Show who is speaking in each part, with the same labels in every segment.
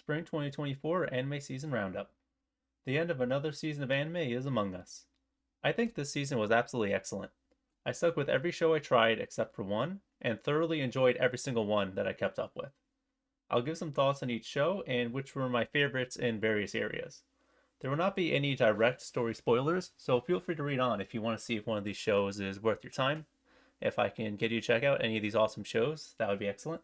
Speaker 1: Spring 2024 Anime Season Roundup. The end of another season of anime is among us. I think this season was absolutely excellent. I stuck with every show I tried except for one, and thoroughly enjoyed every single one that I kept up with. I'll give some thoughts on each show and which were my favorites in various areas. There will not be any direct story spoilers, so feel free to read on if you want to see if one of these shows is worth your time. If I can get you to check out any of these awesome shows, that would be excellent.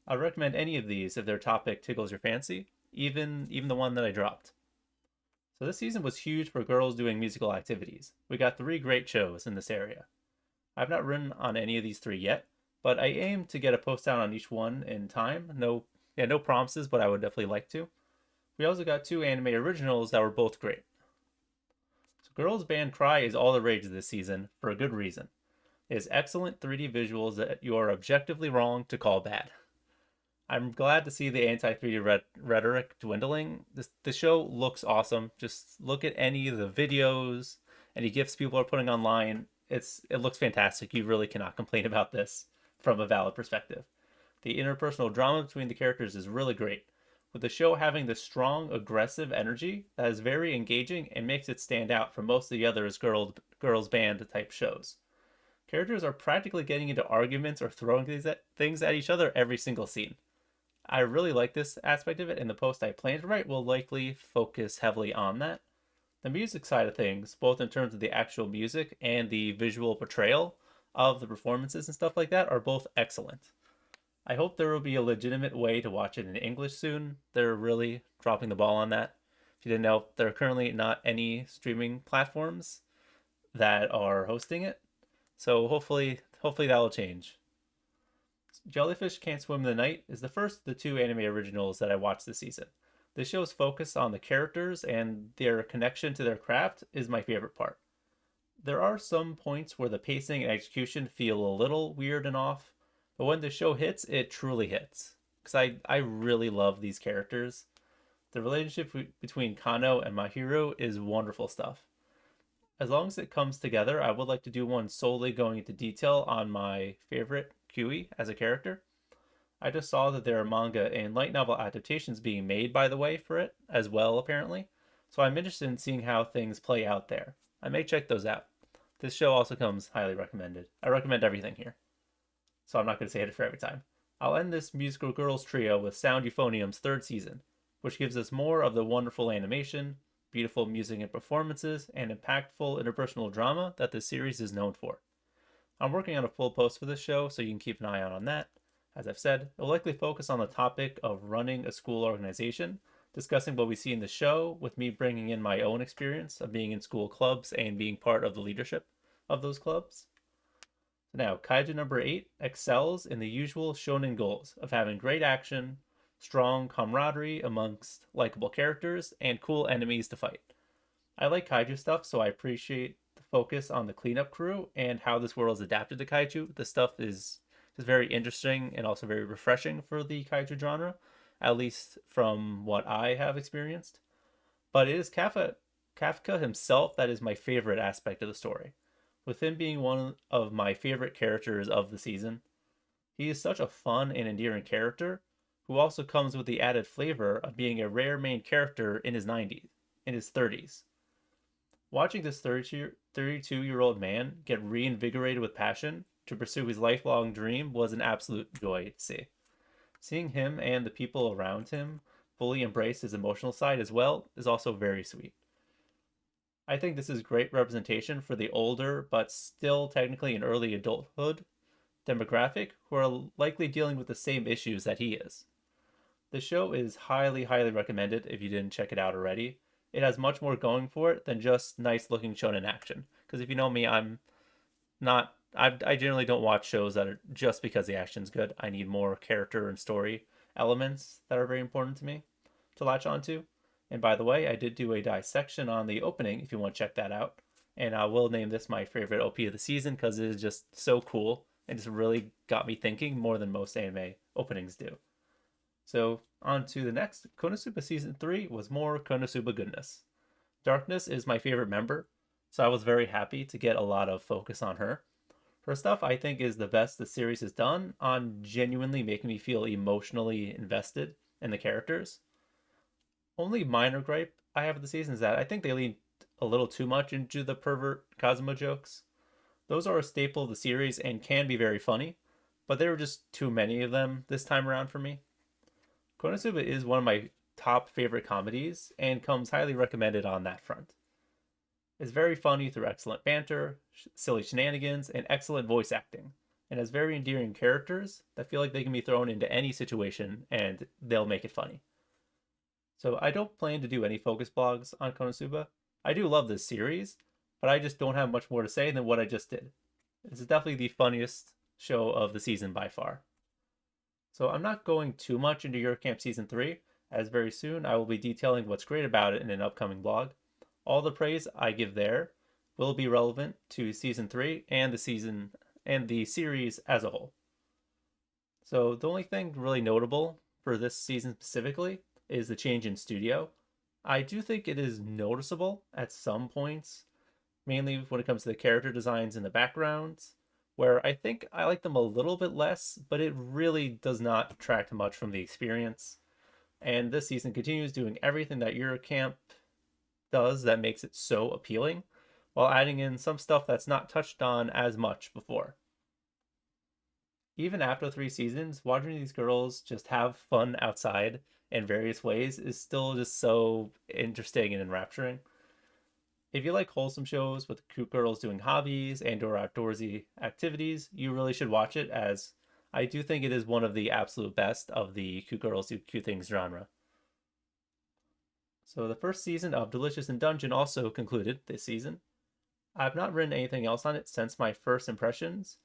Speaker 1: I'd recommend any of these if their topic tickles your fancy, even the one that I dropped. So this season was huge for girls doing musical activities. We got three great shows in this area. I've not written on any of these three yet, but I aim to get a post out on each one in time. No promises, but I would definitely like to. We also got two anime originals that were both great. So Girls Band Cry is all the rage this season for a good reason. It is excellent 3D visuals that you are objectively wrong to call bad. I'm glad to see the anti 3D rhetoric dwindling. The show looks awesome. Just look at any of the videos, any gifs people are putting online. It looks fantastic. You really cannot complain about this from a valid perspective. The interpersonal drama between the characters is really great, with the show having this strong, aggressive energy that is very engaging and makes it stand out from most of the others girls band type shows. Characters are practically getting into arguments or throwing things at each other every single scene. I really like this aspect of it, and the post I plan to write will likely focus heavily on that. The music side of things, both in terms of the actual music and the visual portrayal of the performances and stuff like that, are both excellent. I hope there will be a legitimate way to watch it in English soon. They're really dropping the ball on that. If you didn't know, there are currently not any streaming platforms that are hosting it. So hopefully that will change. Jellyfish Can't Swim in the Night is the first of the two anime originals that I watched this season. This show's focus on the characters and their connection to their craft is my favorite part. There are some points where the pacing and execution feel a little weird and off, but when the show hits, it truly hits. Because I really love these characters. The relationship between Kano and Mahiro is wonderful stuff. As long as it comes together, I would like to do one solely going into detail on my favorite Kui as a character. I just saw that there are manga and light novel adaptations being made, by the way, for it as well, apparently. So I'm interested in seeing how things play out there. I may check those out. This show also comes highly recommended. I recommend everything here, so I'm not going to say it for every time. I'll end this musical girls trio with Sound Euphonium's third season, which gives us more of the wonderful animation, beautiful music and performances, and impactful interpersonal drama that this series is known for. I'm working on a full post for this show, so you can keep an eye out on that. As I've said, it'll likely focus on the topic of running a school organization, discussing what we see in the show, with me bringing in my own experience of being in school clubs and being part of the leadership of those clubs. Now, Kaiju number 8 excels in the usual shonen goals of having great action, strong camaraderie amongst likable characters, and cool enemies to fight. I like kaiju stuff, so I appreciate the focus on the cleanup crew and how this world is adapted to kaiju. This stuff is just very interesting and also very refreshing for the kaiju genre, at least from what I have experienced. But it is Kafka himself that is my favorite aspect of the story, with him being one of my favorite characters of the season. He is such a fun and endearing character who also comes with the added flavor of being a rare main character in his 90s, in his 30s. Watching this 32-year-old man get reinvigorated with passion to pursue his lifelong dream was an absolute joy to see. Seeing him and the people around him fully embrace his emotional side as well is also very sweet. I think this is great representation for the older, but still technically in early adulthood demographic who are likely dealing with the same issues that he is. The show is highly recommended if you didn't check it out already. It has much more going for it than just nice looking shonen action. Because if you know me, I generally don't watch shows that are just because the action's good. I need more character and story elements that are very important to me to latch onto. And by the way, I did do a dissection on the opening if you want to check that out. And I will name this my favorite OP of the season because it is just so cool and just really got me thinking more than most anime openings do. So, on to the next. Konosuba Season 3 was more Konosuba goodness. Darkness is my favorite member, so I was very happy to get a lot of focus on her. Her stuff, I think, is the best the series has done on genuinely making me feel emotionally invested in the characters. Only minor gripe I have with the season is that I think they lean a little too much into the pervert Kazuma jokes. Those are a staple of the series and can be very funny, but there were just too many of them this time around for me. Konosuba is one of my top favorite comedies and comes highly recommended on that front. It's very funny through excellent banter, silly shenanigans, and excellent voice acting, and has very endearing characters that feel like they can be thrown into any situation and they'll make it funny. So I don't plan to do any focus blogs on Konosuba. I do love this series, but I just don't have much more to say than what I just did. It's definitely the funniest show of the season by far. So I'm not going too much into Your Camp Season 3, as very soon I will be detailing what's great about it in an upcoming blog. All the praise I give there will be relevant to Season 3 and the series as a whole. So the only thing really notable for this season specifically is the change in studio. I do think it is noticeable at some points, mainly when it comes to the character designs in the backgrounds, where I think I like them a little bit less, but it really does not detract much from the experience. And this season continues doing everything that Eurocamp does that makes it so appealing, while adding in some stuff that's not touched on as much before. Even after 3 seasons, watching these girls just have fun outside in various ways is still just so interesting and enrapturing. If you like wholesome shows with cute girls doing hobbies and or outdoorsy activities, you really should watch it, as I do think it is one of the absolute best of the cute girls do cute things genre. So the first season of Delicious in Dungeon also concluded this season. I've not written anything else on it since my first impressions,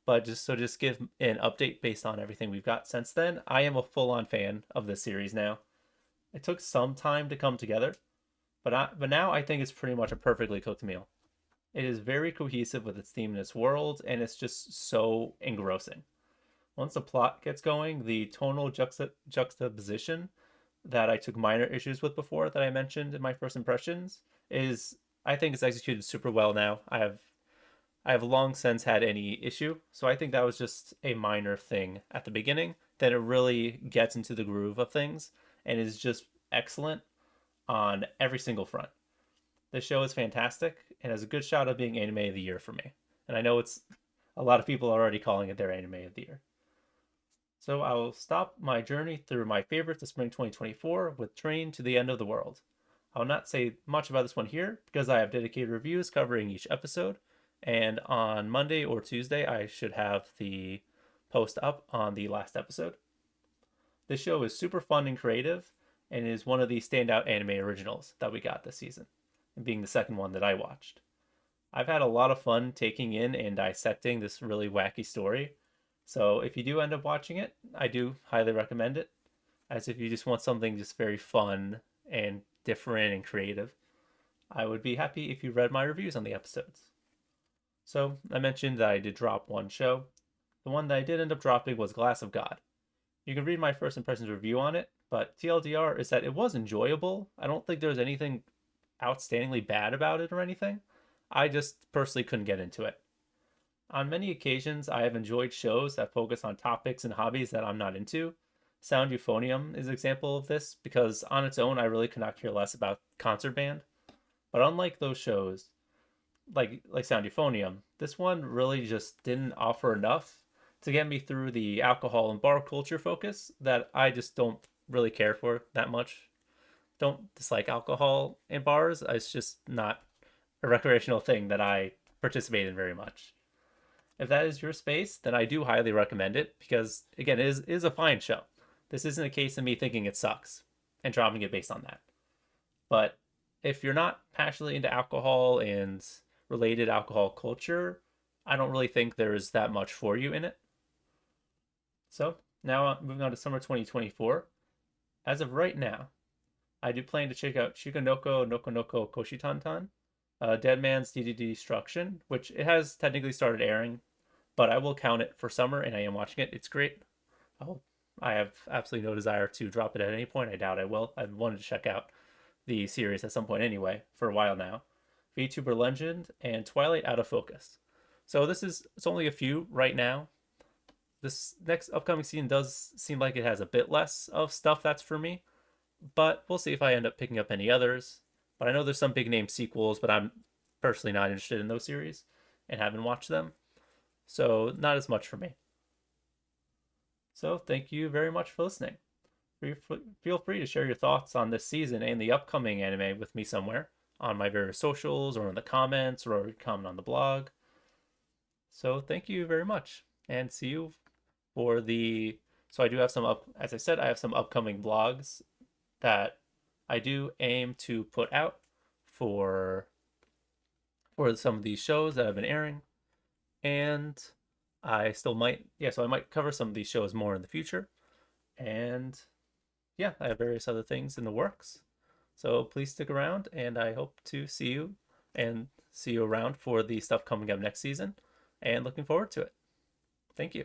Speaker 1: but just give an update based on everything we've got since then. I am a full-on fan of this series now. It took some time to come together, but now I think it's pretty much a perfectly cooked meal. It is very cohesive with its theme and its world, and it's just so engrossing. Once the plot gets going, the tonal juxtaposition that I took minor issues with before that I mentioned in my first impressions is, I think, it's executed super well now. I have long since had any issue, so I think that was just a minor thing at the beginning. Then it really gets into the groove of things and is just excellent on every single front. This show is fantastic and has a good shot of being anime of the year for me. And I know it's a lot of people are already calling it their anime of the year. So I will stop my journey through my favorites of spring 2024 with Train to the End of the World. I'll not say much about this one here because I have dedicated reviews covering each episode, and on Monday or Tuesday I should have the post up on the last episode. This show is super fun and creative and is one of the standout anime originals that we got this season, and being the second one that I watched. I've had a lot of fun taking in and dissecting this really wacky story. So if you do end up watching it, I do highly recommend it. As if you just want something just very fun and different and creative, I would be happy if you read my reviews on the episodes. So I mentioned that I did drop one show. The one that I did end up dropping was Glass of God. You can read my first impressions review on it, but TLDR is that it was enjoyable. I don't think there's anything outstandingly bad about it or anything. I just personally couldn't get into it. On many occasions, I have enjoyed shows that focus on topics and hobbies that I'm not into. Sound Euphonium is an example of this because on its own, I really could not care less about concert band. But unlike those shows, like Sound Euphonium, this one really just didn't offer enough to get me through the alcohol and bar culture focus that I just don't really care for that much. Don't dislike alcohol in bars. It's just not a recreational thing that I participate in very much. If that is your space, then I do highly recommend it because, again, it is a fine show. This isn't a case of me thinking it sucks and dropping it based on that. But if you're not passionately into alcohol and related alcohol culture, I don't really think there's that much for you in it. So now moving on to summer 2024. As of right now, I do plan to check out Shikanoko Noko Noko Koshitantan, Dead Man's DDD Destruction, which it has technically started airing, but I will count it for summer, and I am watching it. It's great. I have absolutely no desire to drop it at any point. I doubt I will. I've wanted to check out the series at some point anyway, for a while now. VTuber Legend and Twilight Out of Focus. So it's only a few right now. This next upcoming season does seem like it has a bit less of stuff that's for me, but we'll see if I end up picking up any others. But I know there's some big name sequels, but I'm personally not interested in those series and haven't watched them. So not as much for me. So thank you very much for listening. Feel free to share your thoughts on this season and the upcoming anime with me somewhere on my various socials or in the comments or comment on the blog. So thank you very much and see you for the. So I do have some up, as I said, I have some upcoming vlogs that I do aim to put out for some of these shows that have been airing, and I still might, yeah, so I might cover some of these shows more in the future, and yeah, I have various other things in the works. So please stick around, and I hope to see you around for the stuff coming up next season, and looking forward to it. Thank you.